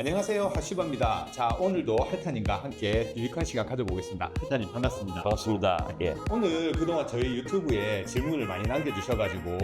안녕하세요, 하시바입니다. 자, 오늘도 할타님과 함께 유익한 시간 가져보겠습니다. 할타님 반갑습니다. 반갑습니다. 예. 오늘 그동안 저희 유튜브에 질문을 많이 남겨주셔가지고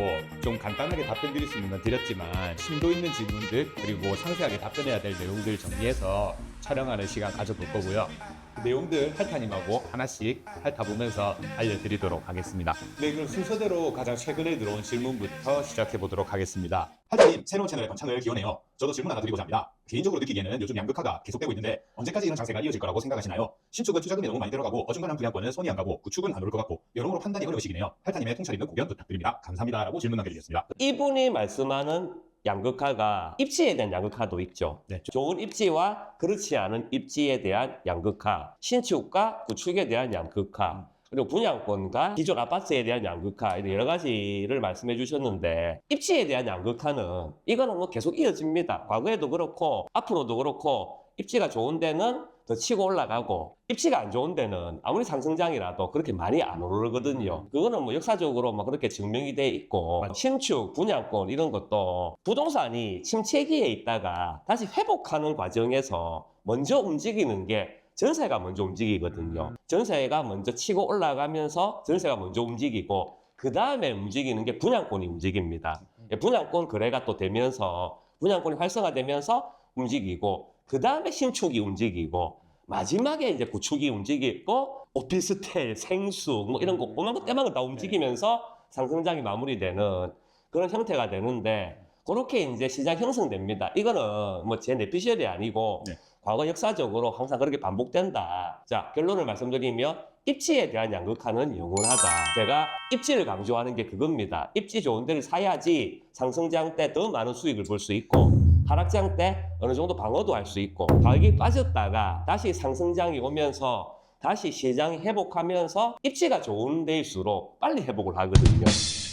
좀 간단하게 답변 드릴 수 있는 건 드렸지만 심도 있는 질문들 그리고 상세하게 답변해야 될 내용들 정리해서 촬영하는 시간 가져볼 거고요. 그 내용들 할타님하고 하나씩 핥아보면서 알려드리도록 하겠습니다. 네, 그럼 순서대로 가장 최근에 들어온 질문부터 시작해보도록 하겠습니다. 할타님, 새로운 채널의 번창을 기원해요. 저도 질문 하나 드리고자 합니다. 개인적으로 느끼기에는 요즘 양극화가 계속되고 있는데 언제까지 이런 장세가 이어질 거라고 생각하시나요? 신축은 투자금이 너무 많이 들어가고 어중간한 분양권은 손이 안 가고 구축은 안 오를 것 같고 여러모로 판단이 어려우시기네요. 할타님의 통찰 있는 고견 부탁드립니다. 감사합니다. 라고 질문 남겨주셨습니다. 이분이 말씀하는 양극화가 입지에 대한 양극화도 있죠. 네. 좋은 입지와 그렇지 않은 입지에 대한 양극화, 신축과 구축에 대한 양극화, 그리고 분양권과 기존 아파트에 대한 양극화, 이런 여러 가지를 말씀해 주셨는데 입지에 대한 양극화는 이거는 뭐 계속 이어집니다. 과거에도 그렇고 앞으로도 그렇고 입지가 좋은 데는 더 치고 올라가고 입지가 안 좋은 데는 아무리 상승장이라도 그렇게 많이 안 오르거든요. 그거는 뭐 역사적으로 막 그렇게 증명이 돼 있고 신축, 분양권 이런 것도 부동산이 침체기에 있다가 다시 회복하는 과정에서 먼저 움직이는 게 전세가 먼저 움직이거든요. 전세가 먼저 치고 올라가면서 전세가 먼저 움직이고 그 다음에 움직이는 게 분양권이 움직입니다. 분양권 거래가 또 되면서 분양권이 활성화되면서 움직이고 그 다음에 신축이 움직이고 마지막에 이제 구축이 움직이고 오피스텔, 생수 뭐 이런 거 오만 것 때만 다 움직이면서 상승장이 마무리되는 그런 형태가 되는데 그렇게 이제 시장 형성됩니다. 이거는 뭐 제 내피셜이 아니고 네. 과거 역사적으로 항상 그렇게 반복된다. 자, 결론을 말씀드리면 입지에 대한 양극화는 영원하다. 제가 입지를 강조하는 게 그겁니다. 입지 좋은 데를 사야지 상승장 때 더 많은 수익을 볼 수 있고 하락장 때 어느 정도 방어도 할 수 있고 가격이 빠졌다가 다시 상승장이 오면서 다시 시장이 회복하면서 입지가 좋은 데일수록 빨리 회복을 하거든요.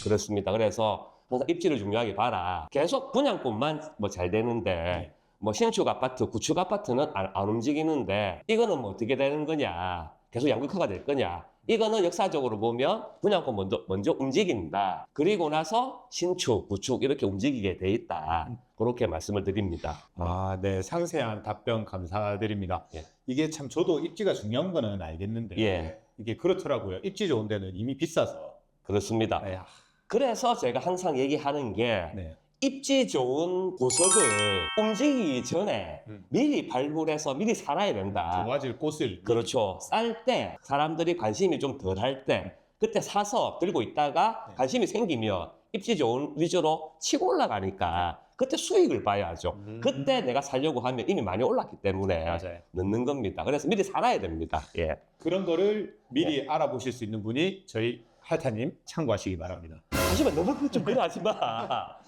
그렇습니다. 그래서 항상 입지를 중요하게 봐라. 계속 분양권만 뭐 잘 되는데 뭐 신축 아파트, 구축 아파트는 안 움직이는데 이거는 뭐 어떻게 되는 거냐? 계속 양극화가 될 거냐? 이거는 역사적으로 보면 분양권 먼저 움직인다. 그리고 나서 신축, 구축 이렇게 움직이게 돼 있다. 그렇게 말씀을 드립니다. 아, 네. 상세한 답변 감사드립니다. 예. 이게 참 저도 입지가 중요한 거는 알겠는데 예, 이게 그렇더라고요. 입지 좋은 데는 이미 비싸서. 그렇습니다. 네. 그래서 제가 항상 얘기하는 게 네. 입지 좋은 구석을 움직이기 전에 미리 발굴해서 미리 살아야 된다. 좋아질 곳을. 그렇죠. 쌀 때 사람들이 관심이 좀 덜 할 때 그때 사서 들고 있다가 네. 관심이 생기면 입지 좋은 위주로 치고 올라가니까 그때 수익을 봐야죠. 그때 내가 살려고 하면 이미 많이 올랐기 때문에 맞아요. 넣는 겁니다. 그래서 미리 살아야 됩니다. 예. 그런 거를 미리 알아보실 수 있는 분이 저희 할타님 참고하시기 바랍니다. 하지만 너무 좀 그래 하지 마.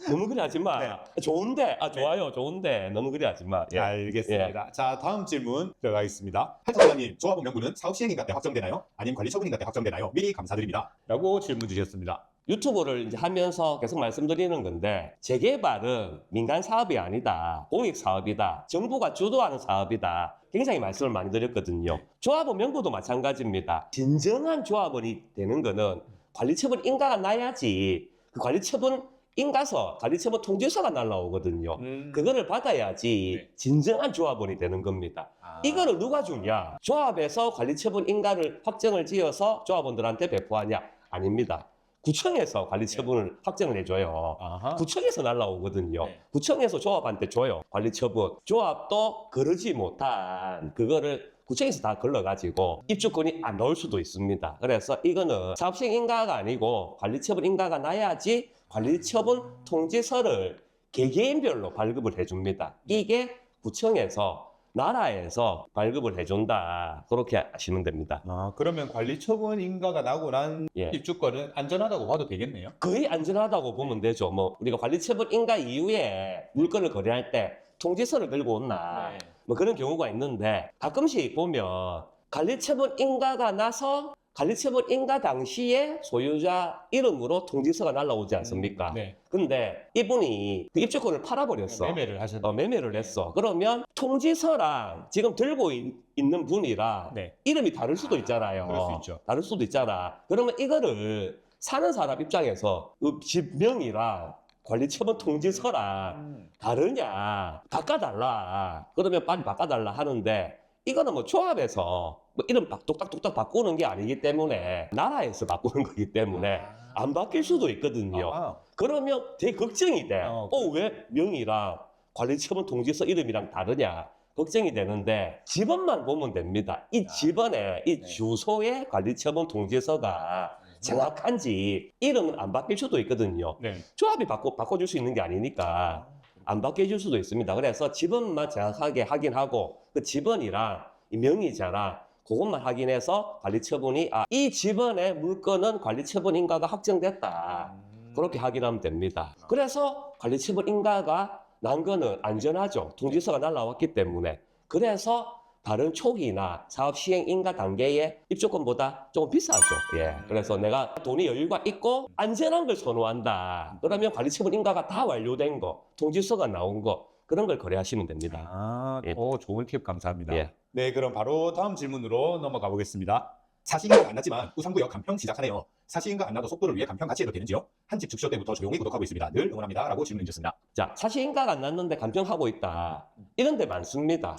너무 그래 하지 마. 네. 좋은데, 좋아요. 좋은데 너무 그래 하지 마. 예. 알겠습니다. 자, 다음 질문 들어가겠습니다. 할타님, 조합원 명부는 사업 시행인가 때 확정되나요? 아니면 관리 처분인가 때 확정되나요? 미리 감사드립니다. 라고 질문 주셨습니다. 유튜브를 이제 하면서 계속 말씀드리는 건데 재개발은 민간 사업이 아니다. 공익 사업이다. 정부가 주도하는 사업이다. 굉장히 말씀을 많이 드렸거든요. 조합원 명부도 마찬가지입니다. 진정한 조합원이 되는 거는 관리처분 인가가 나야지 그 관리처분 인가서, 관리처분 통지서가 날라오거든요. 그거를 받아야지 네. 진정한 조합원이 되는 겁니다. 이거를 누가 주냐? 조합에서 관리처분 인가를 확정을 지어서 조합원들한테 배포하냐? 아닙니다. 구청에서 관리처분을 확정을 해줘요. 아하. 구청에서 날라오거든요. 네. 구청에서 조합한테 줘요. 관리처분. 조합도 거르지 못한 그거를 구청에서 다 걸러가지고 입주권이 안 나올 수도 있습니다. 그래서 이거는 사업시행 인가가 아니고 관리처분 인가가 나야지 관리처분 통지서를 개개인별로 발급을 해줍니다. 이게 구청에서 나라에서 발급을 해준다. 그렇게 하시면 됩니다. 아, 그러면 관리 처분 인가가 나고 난 예. 입주권은 안전하다고 봐도 되겠네요. 거의 안전하다고 보면 되죠. 뭐 우리가 관리처분 인가 이후에 물건을 거래할 때 통지서를 들고 온나 네. 뭐 그런 경우가 있는데 가끔씩 보면 관리처분 인가가 나서 관리처분 인가 당시에 소유자 이름으로 통지서가 날라오지 않습니까? 네. 근데 이분이 그 입주권을 팔아버렸어. 매매를 하셨네. 매매를 했어. 그러면 통지서랑 지금 들고 있는 분이랑 네. 이름이 다를 수도 있잖아요. 그럴 수 있죠. 다를 수도 있잖아. 그러면 이거를 사는 사람 입장에서 집 명의랑 관리처분 통지서랑 다르냐? 바꿔달라. 그러면 빨리 바꿔달라 하는데 이거는 뭐 조합에서 뭐 이름 뚝딱뚝딱 바꾸는 게 아니기 때문에 나라에서 바꾸는 거기 때문에 안 바뀔 수도 있거든요. 아, 그러면 되게 걱정이 돼. 어, 왜 명의랑 관리처분 통지서 이름이랑 다르냐? 걱정이 되는데 지번만 보면 됩니다. 이 지번에 이 네. 주소의 관리처분 통지서가 정확한지 이름은 안 바뀔 수도 있거든요. 네. 조합이 바꿔줄 수 있는 게 아니니까 안 바뀌어줄 수도 있습니다. 그래서 지번만 정확하게 확인하고 그 지번이랑 이 명의자랑 그것만 확인해서 관리처분이 이 지번의 물건은 관리처분 인가가 확정됐다. 그렇게 확인하면 됩니다. 그래서 관리처분 인가가 난 거는 안전하죠. 통지서가 날라왔기 때문에. 그래서 다른 초기나 사업 시행 인가 단계의 입주권보다 조금 비싸죠. 예. 그래서 내가 돈이 여유가 있고 안전한 걸 선호한다. 그러면 관리처분 인가가 다 완료된 거, 통지서가 나온 거, 그런 걸 거래하시면 됩니다. 아, 예. 좋은 팁 감사합니다. 예. 네, 그럼 바로 다음 질문으로 넘어가 보겠습니다. 사시인가가 안 났지만 우상구역 간평 시작하네요. 사시인가 안 나도 속도를 위해 간평 같이 해도 되는지요? 한 집 즉쇼 때부터 조용히 구독하고 있습니다. 늘 응원합니다. 라고 질문해 주셨습니다. 자, 사실 인가가 안 났는데 간평하고 있다. 이런 데 많습니다.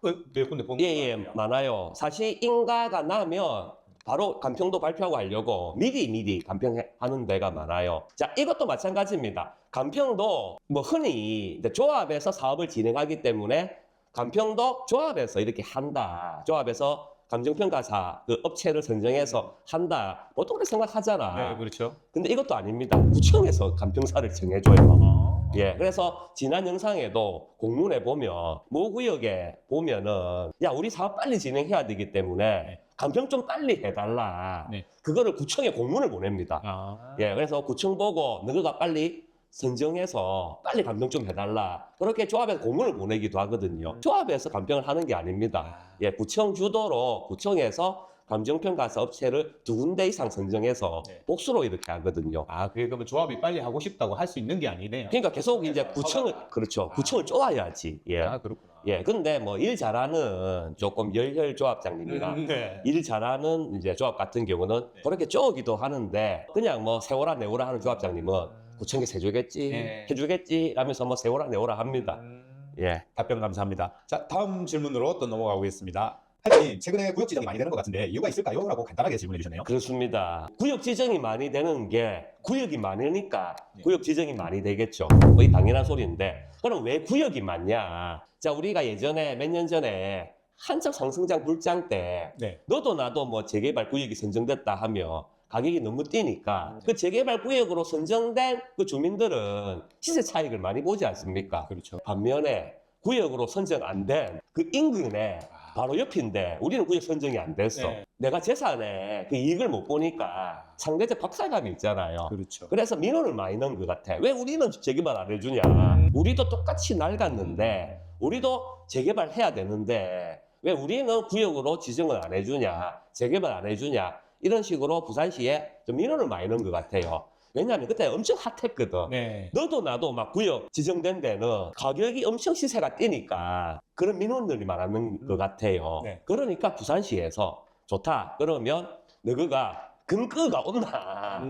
몇 군데 보면 예, 많아요. 사실 인가가 나면 바로 간평도 발표하고 하려고 미리 간평하는 데가 많아요. 자, 이것도 마찬가지입니다. 간평도 뭐 흔히 이제 조합에서 사업을 진행하기 때문에 간평도 조합에서 이렇게 한다. 조합에서 감정평가사 그 업체를 선정해서 한다. 보통 그렇게 생각하잖아. 네, 그렇죠. 근데 이것도 아닙니다. 구청에서 간평사를 정해줘요. 예, 그래서 지난 영상에도 공문에 보면 모 구역에 보면은 야 우리 사업 빨리 진행해야 되기 때문에 간평 좀 빨리 해달라. 네. 그거를 구청에 공문을 보냅니다. 예, 그래서 구청 보고 너가 빨리 선정해서 빨리 간평 좀 해달라. 그렇게 조합에서 공문을 보내기도 하거든요. 조합에서 간평을 하는 게 아닙니다. 예, 구청 주도로 구청에서 감정평가사 업체를 2군데 이상 선정해서 네. 복수로 이렇게 하거든요. 그러면 조합이 빨리 하고 싶다고 할 수 있는 게 아니네요. 그러니까 계속 이제 구청을 그렇죠. 구청을 쪼아야지. 예. 그렇구나. 예. 근데 뭐 일 잘하는 조금 열혈 조합장님이나 네. 일 잘하는 이제 조합 같은 경우는 그렇게 쪼기도 하는데 그냥 뭐 세워라 내워라 하는 조합장님은 구청에서 해주겠지, 네. 해주겠지 하면서 뭐 세워라 내워라 합니다. 예. 답변 감사합니다. 자, 다음 질문으로 또 넘어가 보겠습니다. 하여튼 최근에 구역 지정이 많이 되는 것 같은데 이유가 있을까요? 라고 간단하게 질문해 주셨네요. 그렇습니다. 구역 지정이 많이 되는 게 구역이 많으니까 네. 구역 지정이 많이 되겠죠. 거의 당연한 소리인데 그럼 왜 구역이 많냐? 자, 우리가 예전에 몇 년 전에 한참 상승장 불장 때 네. 너도 나도 뭐 재개발 구역이 선정됐다 하면 가격이 너무 뛰니까 그 재개발 구역으로 선정된 그 주민들은 시세 차익을 많이 보지 않습니까? 그렇죠. 반면에 구역으로 선정 안 된 그 인근에 바로 옆인데 우리는 구역 선정이 안 됐어. 네. 내가 재산에 그 이익을 못 보니까 상대적 박탈감이 있잖아요. 그렇죠. 그래서 민원을 많이 넣은 것 같아. 왜 우리는 재개발 안 해주냐? 우리도 똑같이 낡았는데 우리도 재개발 해야 되는데 왜 우리는 구역으로 지정을 안 해주냐? 재개발 안 해주냐? 이런 식으로 부산시에 좀 민원을 많이 넣은 것 같아요. 왜냐하면 그때 엄청 핫했거든. 네. 너도 나도 막 구역 지정된 데는 가격이 엄청 시세가 뛰니까 그런 민원들이 많은 것 같아요. 네. 그러니까 부산시에서 좋다. 그러면 너가 금거가 온나.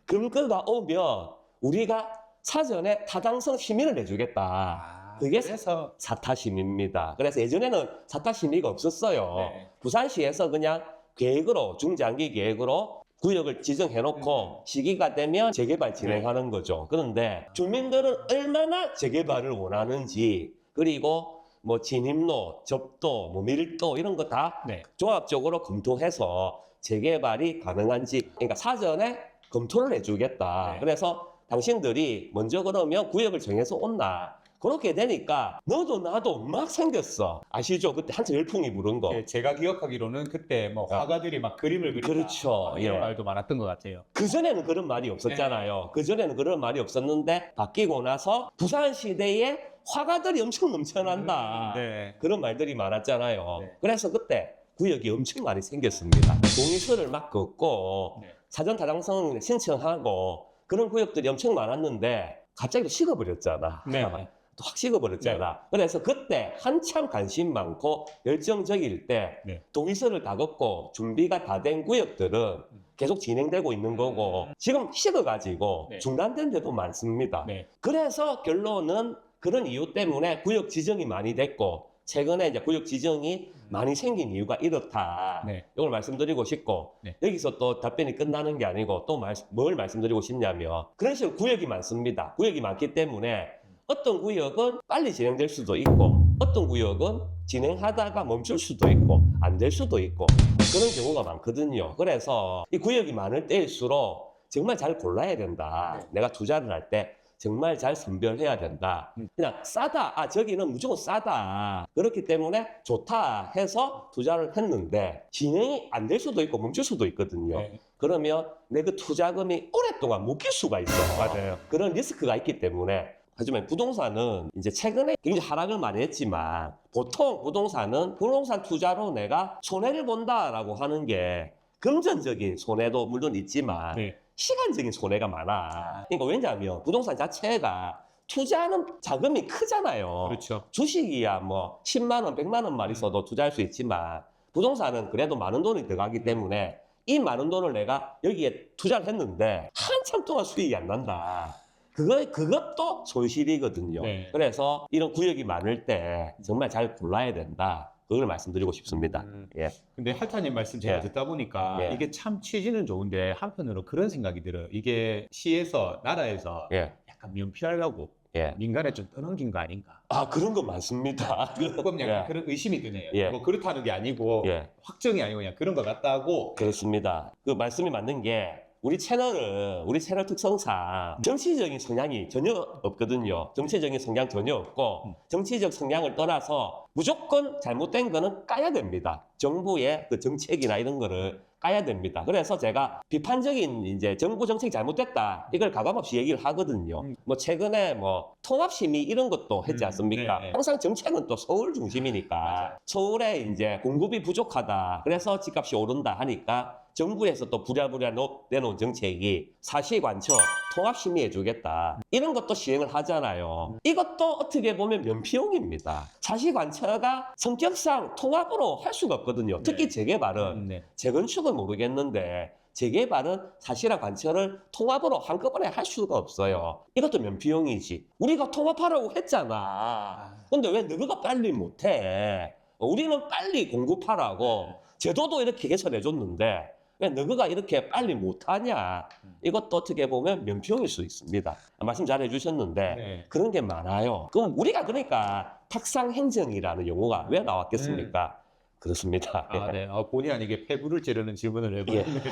금거가 오면 우리가 사전에 타당성 심의를 해주겠다. 그게 그래서 사타심의입니다. 그래서 예전에는 사타심의가 없었어요. 네. 부산시에서 그냥 계획으로 중장기 계획으로 구역을 지정해놓고 시기가 되면 재개발 진행하는 거죠. 그런데 주민들은 얼마나 재개발을 원하는지 그리고 뭐 진입로, 접도, 뭐 밀도 이런 거 다 네. 종합적으로 검토해서 재개발이 가능한지 그러니까 사전에 검토를 해주겠다. 네. 그래서 당신들이 먼저 그러면 구역을 정해서 온나. 그렇게 되니까 너도 나도 막 생겼어. 아시죠? 그때 한참 열풍이 부른 거. 예, 제가 기억하기로는 그때 뭐 화가들이 막 그림을 그린다. 그렇죠. 이런 예. 말도 많았던 것 같아요. 그전에는 그런 말이 없었잖아요. 그전에는 그런 말이 없었는데 바뀌고 나서 부산시대에 화가들이 엄청 넘쳐난다. 네. 그런 말들이 많았잖아요. 네. 그래서 그때 구역이 엄청 많이 생겼습니다. 동의서를 막 긋고 네. 사전 타당성 신청하고 그런 구역들이 엄청 많았는데 갑자기 또 식어버렸잖아. 네. 또 확 식어버렸잖아. 그래서 그때 한참 관심 많고 열정적일 때 네. 동의서를 다 긋고 준비가 다 된 구역들은 계속 진행되고 있는 거고 지금 식어가지고 네. 중단된 데도 많습니다. 네. 그래서 결론은 그런 이유 때문에 구역 지정이 많이 됐고 최근에 이제 구역 지정이 많이 생긴 이유가 이렇다. 네. 이걸 말씀드리고 싶고 네. 여기서 또 답변이 끝나는 게 아니고 또 뭘 말씀드리고 싶냐면 그런 식으로 구역이 많습니다. 구역이 많기 때문에 어떤 구역은 빨리 진행될 수도 있고 어떤 구역은 진행하다가 멈출 수도 있고 안 될 수도 있고 그런 경우가 많거든요. 그래서 이 구역이 많을 때일수록 정말 잘 골라야 된다. 내가 투자를 할 때 정말 잘 선별해야 된다. 그냥 싸다. 아, 저기는 무조건 싸다. 그렇기 때문에 좋다 해서 투자를 했는데 진행이 안 될 수도 있고 멈출 수도 있거든요. 네. 그러면 내 그 투자금이 오랫동안 묶일 수가 있어. 맞아요. 그런 리스크가 있기 때문에 하지만 부동산은 이제 최근에 굉장히 하락을 많이 했지만 보통 부동산 투자로 내가 손해를 본다라고 하는 게 금전적인 손해도 물론 있지만 네. 시간적인 손해가 많아. 그러니까 왜냐하면 부동산 자체가 투자하는 자금이 크잖아요. 그렇죠. 주식이야 뭐 10만 원, 100만 원만 있어도 투자할 수 있지만 부동산은 그래도 많은 돈이 들어가기 때문에 이 많은 돈을 내가 여기에 투자를 했는데 한참 동안 수익이 안 난다. 그것도 손실이거든요. 네. 그래서 이런 구역이 많을 때 정말 잘 골라야 된다. 그걸 말씀드리고 싶습니다. 예. 근데 할타님 말씀 제가 예. 듣다 보니까 예. 이게 참 취지는 좋은데 한편으로 그런 생각이 들어요. 이게 시에서 나라에서 예. 약간 면피하려고 예. 민간에 좀 떠넘긴 거 아닌가. 아, 그런 거 많습니다. 조금 약간 예. 그런 의심이 드네요. 예. 뭐 그렇다는 게 아니고 예. 확정이 아니고 그냥 그런 것 같다고. 그렇습니다. 그 말씀이 맞는 게 우리 채널 특성상 정치적인 성향이 전혀 없거든요. 정치적인 성향 전혀 없고 정치적 성향을 떠나서 무조건 잘못된 거는 까야 됩니다. 정부의 그 정책이나 이런 거를 까야 됩니다. 그래서 제가 비판적인 이제 정부 정책이 잘못됐다 이걸 가감없이 얘기를 하거든요. 뭐 최근에 뭐 통합심의 이런 것도 했지 않습니까? 네, 네. 항상 정책은 또 서울 중심이니까 맞아요. 서울에 이제 공급이 부족하다. 그래서 집값이 오른다 하니까 정부에서 또 부랴부랴 내놓은 정책이 사실관처 통합심의해주겠다. 이런 것도 시행을 하잖아요. 이것도 어떻게 보면 면피용입니다. 사실관처가 성격상 통합으로 할 수가 없거든요. 특히 네. 재개발은 네. 재건축은 모르겠는데 재개발은 사실화 관철을 통합으로 한꺼번에 할 수가 없어요. 이것도 면피용이지. 우리가 통합하라고 했잖아. 근데 왜 너가 빨리 못해? 우리는 빨리 공급하라고 제도도 이렇게 개선해줬는데 왜 너가 이렇게 빨리 못하냐? 이것도 어떻게 보면 면피용일 수 있습니다. 말씀 잘 해주셨는데 네. 그런 게 많아요. 그럼 우리가 그러니까 탁상행정이라는 용어가 왜 나왔겠습니까? 그렇습니다. 아, 네. 본의 아니게 폐부를 찌르는 질문을 해보는데.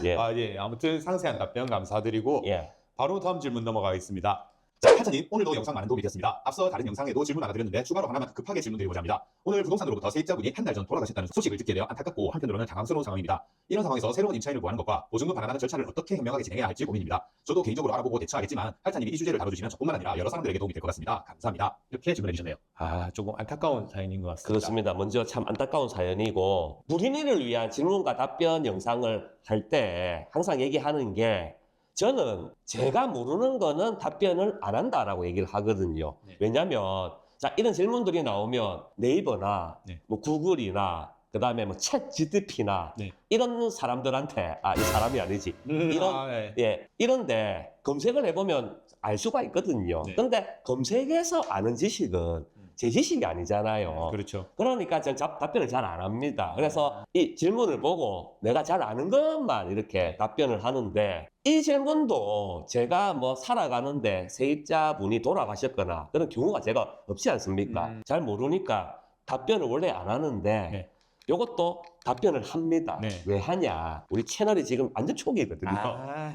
예. 아, 예. 아무튼 상세한 답변 감사드리고 예. 바로 다음 질문 넘어가겠습니다. 자, 하차님 오늘도 영상 많은 도움이 되셨습니다. 앞서 다른 영상에도 질문 하나 드렸는데 추가로 하나만 급하게 질문드리고자 합니다. 오늘 부동산으로부터 세입자분이 한 달 전 돌아가셨다는 소식을 듣게 되어 안타깝고 한편으로는 당황스러운 상황입니다. 이런 상황에서 새로운 임차인을 구하는 것과 보증금 반환하는 절차를 어떻게 현명하게 진행해야 할지 고민입니다. 저도 개인적으로 알아보고 대처하겠지만 할타님이 이 주제를 다뤄주시면 저뿐만 아니라 여러 사람들에게 도움이 될 것 같습니다. 감사합니다. 이렇게 질문해 주셨네요. 아, 조금 안타까운 사연인 것 같습니다. 그렇습니다. 먼저 참 안타까운 사연이고 무리니를 위한 질문과 답변 영상을 할 때 항상 얘기하는 게 저는 제가 모르는 거는 답변을 안 한다라고 얘기를 하거든요. 네. 왜냐하면 자 이런 질문들이 나오면 네이버나 네. 뭐 구글이나 그다음에 뭐 챗 GTP나 네. 이런 사람들한테 이 사람이 아니지 이런 네. 예 이런데 검색을 해보면 알 수가 있거든요. 네. 근데 검색해서 아는 지식은 제 지식이 아니잖아요. 그렇죠. 그러니까 전 답변을 잘 안 합니다. 그래서 이 질문을 보고 내가 잘 아는 것만 이렇게 답변을 하는데 이 질문도 제가 뭐 살아가는데 세입자분이 돌아가셨거나 그런 경우가 제가 없지 않습니까? 잘 모르니까 답변을 원래 안 하는데 네. 이것도 답변을 합니다. 네. 왜 하냐? 우리 채널이 지금 완전 초기거든요.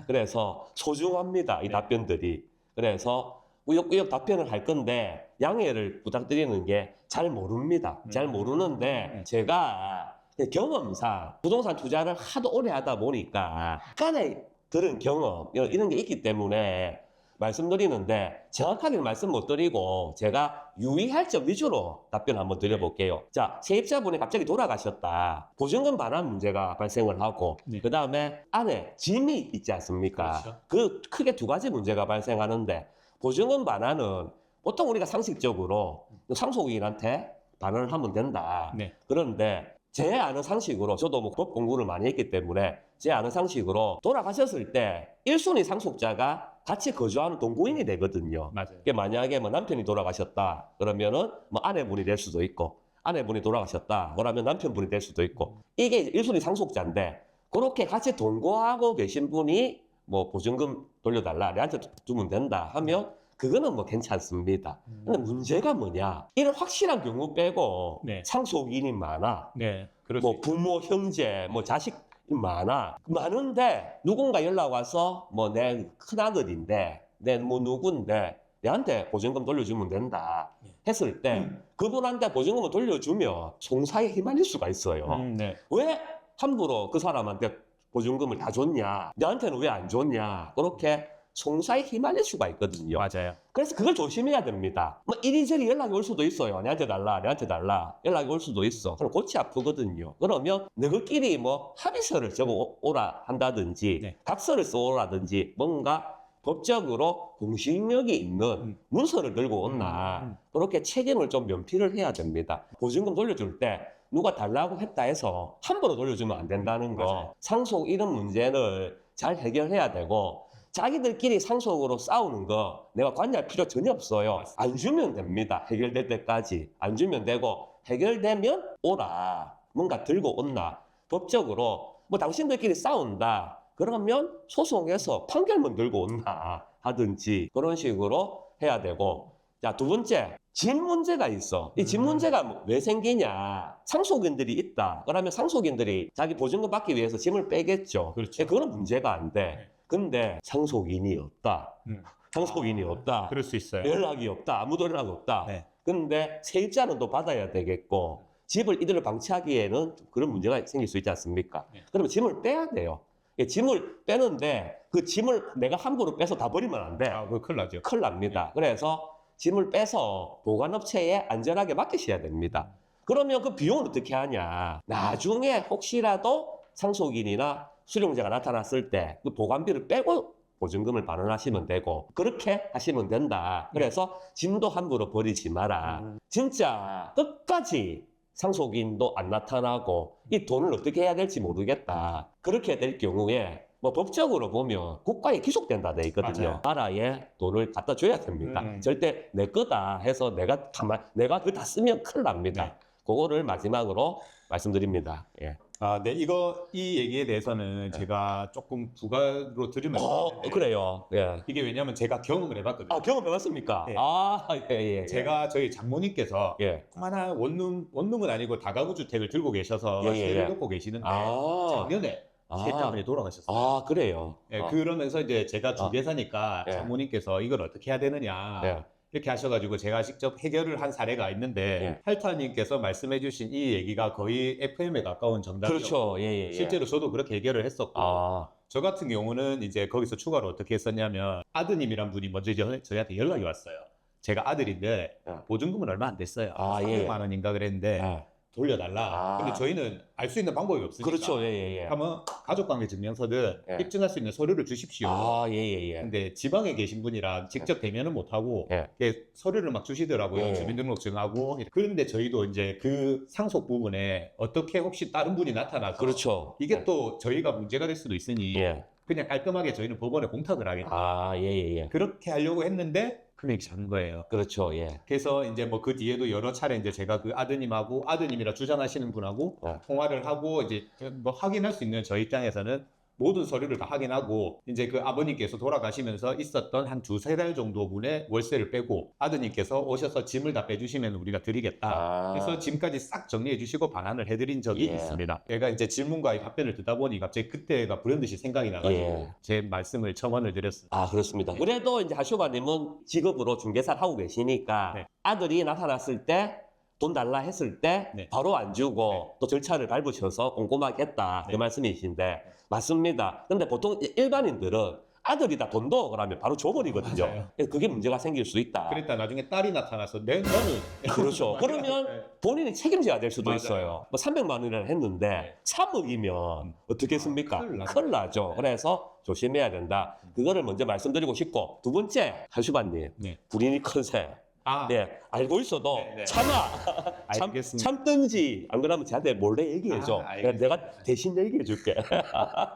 그래서 소중합니다. 이 네. 답변들이. 그래서 꾸역꾸역 답변을 할 건데 양해를 부탁드리는 게 잘 모릅니다. 잘 모르는데 제가 경험상 부동산 투자를 하도 오래 하다 보니까 약간의 들은 경험 이런 게 있기 때문에 말씀드리는데 정확하게는 말씀 못 드리고 제가 유의할 점 위주로 답변 한번 드려볼게요. 자, 세입자분이 갑자기 돌아가셨다. 보증금 반환 문제가 발생을 하고 네. 그 다음에 안에 짐이 있지 않습니까? 그렇죠. 그 크게 두 가지 문제가 발생하는데 보증금 반환은 보통 우리가 상식적으로 상속인한테 반환을 하면 된다. 네. 그런데 제 아는 상식으로 저도 뭐 법 공부를 많이 했기 때문에 제 아는 상식으로 돌아가셨을 때 1순위 상속자가 같이 거주하는 동거인이 되거든요. 맞아요. 그게 만약에 뭐 남편이 돌아가셨다 그러면은 뭐 아내분이 될 수도 있고 아내분이 돌아가셨다 그러면 남편분이 될 수도 있고 이게 1순위 상속자인데 그렇게 같이 동거하고 계신 분이 뭐 보증금 돌려달라 내한테 주면 된다 하면 그거는 뭐 괜찮습니다. 근데 문제가 뭐냐 이런 확실한 경우 빼고 네. 상속인이 많아. 네. 그럴 수 뭐 있죠. 부모, 형제, 뭐 자식 많은데 누군가 연락 와서 뭐 내 큰아들인데 내 뭐 누군데 내한테 보증금 돌려주면 된다 했을 때 그분한테 보증금을 돌려주면 송사에 휘말릴 수가 있어요. 네. 왜 함부로 그 사람한테 보증금을 다 줬냐 내한테는 왜 안 줬냐 그렇게 송사에 휘말릴 수가 있거든요. 맞아요. 그래서 그걸 조심해야 됩니다. 뭐 이리저리 연락이 올 수도 있어요. 내한테 달라, 내한테 달라. 연락이 올 수도 있어. 그럼 골치 아프거든요. 그러면 너희끼리 뭐 합의서를 적어 오라 한다든지 네. 각서를 써오라든지 뭔가 법적으로 공신력이 있는 문서를 들고 온나 그렇게 책임을 좀 면피를 해야 됩니다. 보증금 돌려줄 때 누가 달라고 했다 해서 함부로 돌려주면 안 된다는 거. 맞아요. 상속 이런 문제를 잘 해결해야 되고 자기들끼리 상속으로 싸우는 거 내가 관여할 필요 전혀 없어요. 안 주면 됩니다. 해결될 때까지. 안 주면 되고 해결되면 오라. 뭔가 들고 온나. 법적으로 뭐 당신들끼리 싸운다. 그러면 소송해서 판결문 들고 온나 하든지 그런 식으로 해야 되고 자, 두 번째 집 문제가 있어. 이 집 문제가 왜 생기냐. 상속인들이 있다. 그러면 상속인들이 자기 보증금 받기 위해서 짐을 빼겠죠. 그렇죠. 그거는 문제가 안 돼. 근데 상속인이 없다. 상속인이 없다. 그럴 수 있어요. 연락이 없다. 아무도 연락 없다. 네. 근데 세입자는 또 받아야 되겠고 집을 이들을 방치하기에는 그런 문제가 생길 수 있지 않습니까? 네. 그러면 짐을 빼야 돼요. 예, 짐을 빼는데 그 짐을 내가 함부로 빼서 다 버리면 안 돼. 그거 큰일 나죠. 큰일 납니다. 그래서 짐을 빼서 보관업체에 안전하게 맡기셔야 됩니다. 그러면 그 비용을 어떻게 하냐. 나중에 혹시라도 상속인이나 수령자가 나타났을 때 그 보관비를 빼고 보증금을 반환하시면 되고 그렇게 하시면 된다. 그래서 짐도 함부로 버리지 마라. 진짜 끝까지 상속인도 안 나타나고 이 돈을 어떻게 해야 될지 모르겠다. 그렇게 될 경우에 뭐 법적으로 보면 국가에 기속된다 돼 있거든요. 맞아요. 나라에 돈을 갖다 줘야 됩니다. 절대 내 거다 해서 내가 그거 다 쓰면 큰일 납니다. 네. 그거를 마지막으로 말씀드립니다. 예. 아, 네, 이 얘기에 대해서는 제가 조금 부가로 들으면 그래요. 예. 이게 왜냐면 제가 경험을 해봤거든요. 아, 경험해봤습니까? 네. 아, 예. 제가 저희 장모님께서 예. 조그마한 원룸은 아니고 다가구 주택을 들고 계셔서 예, 예, 세를 예. 놓고 계시는데 아. 작년에 세입자분이 돌아가셨어요. 아, 그래요. 예, 그러면서 이제 제가 아. 중개사니까 예. 장모님께서 이걸 어떻게 해야 되느냐 예. 이렇게 하셔가지고 제가 직접 해결을 한 사례가 있는데 예. 할타님께서 말씀해주신 이 얘기가 거의 FM에 가까운 정답이었고 그렇죠. 예. 실제로 저도 그렇게 해결을 했었고 아, 저 같은 경우는 이제 거기서 추가로 어떻게 했었냐면 아드님이란 분이 먼저 저희한테 연락이 왔어요. 제가 아들인데 예. 보증금은 얼마 안 됐어요. 아, 예. 300만 원인가 그랬는데 예. 돌려달라. 아. 근데 저희는 알 수 있는 방법이 없으니까. 그렇죠. 예. 하면 가족관계 증명서든 예. 입증할 수 있는 서류를 주십시오. 아, 예. 근데 지방에 계신 분이라 직접 대면은 못하고 예. 이렇게 서류를 막 주시더라고요. 예. 주민등록증하고. 그런데 저희도 이제 그 상속 부분에 어떻게 혹시 다른 분이 나타나서 그렇죠. 이게 또 저희가 문제가 될 수도 있으니 예. 그냥 깔끔하게 저희는 법원에 공탁을 하겠다. 아, 예. 그렇게 하려고 했는데 클릭이 작은 거예요. 그렇죠. 예. 그래서 이제 뭐 그 뒤에도 여러 차례 이제 제가 그 아드님하고 아드님이라 주장하시는 분하고 네. 통화를 하고 이제 뭐 확인할 수 있는 저 입장에서는 모든 서류를 다 확인하고 이제 그 아버님께서 돌아가시면서 있었던 한 2-3달 정도 분의 월세를 빼고 아드님께서 오셔서 짐을 다 빼주시면 우리가 드리겠다. 아. 그래서 짐까지 싹 정리해 주시고 반환을 해드린 적이 예. 있습니다. 얘가 이제 질문과 답변을 듣다 보니 갑자기 그때가 불현듯이 생각이 나가지고 예. 제 말씀을 첨언을 드렸습니다. 아, 그렇습니다. 그래도 이제 하쇼바님은 직업으로 중개사를 하고 계시니까 네. 아들이 나타났을 때 돈 달라 했을 때 네. 바로 안 주고 네. 또 절차를 밟으셔서 꼼꼼하게 했다. 네. 그 말씀이신데 맞습니다. 근데 보통 일반인들은 아들이 다 돈도 그러면 바로 줘버리거든요. 맞아요. 그게 문제가 생길 수 있다. 그랬다 나중에 딸이 나타나서 너는 그렇죠. 그러면 네. 본인이 책임져야 될 수도 맞아요. 있어요. 뭐 300만 원이라 했는데 네. 3억이면 어떻게 했습니까? 큰일 나죠. 큰일 나죠. 네. 그래서 조심해야 된다. 그거를 먼저 말씀드리고 싶고 두 번째 한수반님 네. 불인이 컨셉 아, 네, 알고 있어도 네, 네. 참아. 알겠습니다. 참든지 안 그러면 저한테 몰래 얘기해줘. 아, 알겠습니다. 내가 대신 얘기해줄게.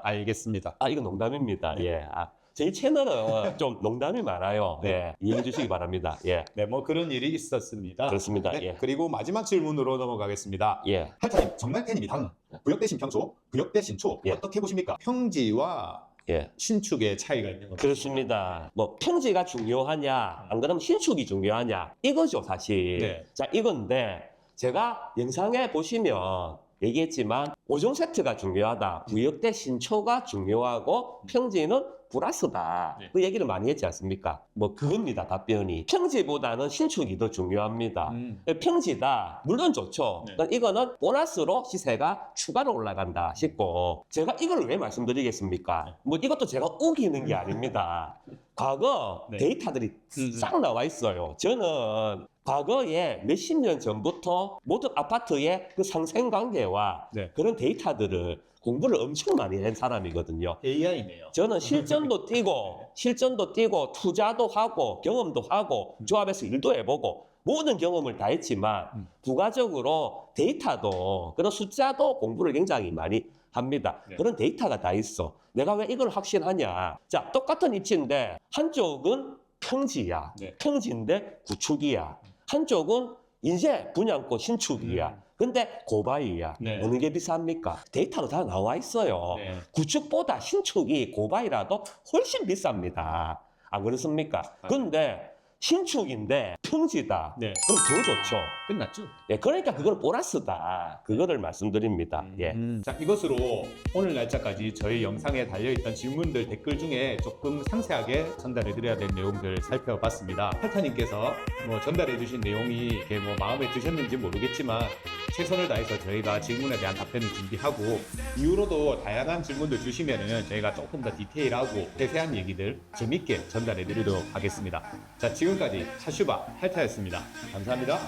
알겠습니다. 아, 이거 농담입니다. 예. 저희 채널은 좀 농담이 많아요. 네, 이해해 주시기 바랍니다. 예, 네, 뭐 그런 일이 있었습니다. 그렇습니다. 네, 예, 그리고 마지막 질문으로 넘어가겠습니다. 예. 하타님 정말 팬입니다. 다음, 구역 대 신평소, 구역 대 신축 예. 어떻게 보십니까? 평지와 예. 신축의 차이가 있는 겁니다. 그렇습니다. 뭐 평지가 중요하냐, 안 그러면 신축이 중요하냐, 이거죠 사실. 네. 자, 이건데 제가 영상에 보시면 얘기했지만 5종 세트가 중요하다. 구역 대 신초가 중요하고 평지는 플러스다. 네. 그 얘기를 많이 했지 않습니까? 뭐 그겁니다, 답변이. 평지보다는 신축이 더 중요합니다. 평지다. 물론 좋죠. 네. 그러니까 이거는 보너스로 시세가 추가로 올라간다 싶고, 제가 이걸 왜 말씀드리겠습니까? 뭐 이것도 제가 우기는 게 아닙니다. 과거 네. 데이터들이 싹 나와 있어요. 저는 과거에 몇십 년 전부터 모든 아파트의 그 상생 관계와 네. 그런 데이터들을 공부를 엄청 많이 한 사람이거든요. AI네요. 저는 실전도 뛰고 투자도 하고 경험도 하고 조합에서 일도 해보고 모든 경험을 다 했지만 부가적으로 데이터도 그런 숫자도 공부를 굉장히 많이 합니다. 네. 그런 데이터가 다 있어. 내가 왜 이걸 확신하냐. 자, 똑같은 입지인데 한쪽은 평지야. 네. 평지인데 구축이야. 한쪽은 이제 분양권 신축이야. 근데 고바이야. 네. 어느 게 비쌉니까? 데이터로 다 나와 있어요. 네. 구축보다 신축이 고바이라도 훨씬 비쌉니다. 안 그렇습니까? 근데 신축인데 평지다. 네. 그럼 더 좋죠. 끝났죠? 예, 그러니까 그걸 보너스다. 그거를 말씀드립니다. 예. 자, 이것으로 오늘 날짜까지 저희 영상에 달려있던 질문들 댓글 중에 조금 상세하게 전달해드려야 될 내용들 살펴봤습니다. 팔타님께서 뭐 전달해주신 내용이 이렇게 뭐 마음에 드셨는지 모르겠지만 최선을 다해서 저희가 질문에 대한 답변을 준비하고 이후로도 다양한 질문들 주시면은 저희가 조금 더 디테일하고 세세한 얘기들 재밌게 전달해드리도록 하겠습니다. 자, 지금까지 차슈바 팔타였습니다. 감사합니다.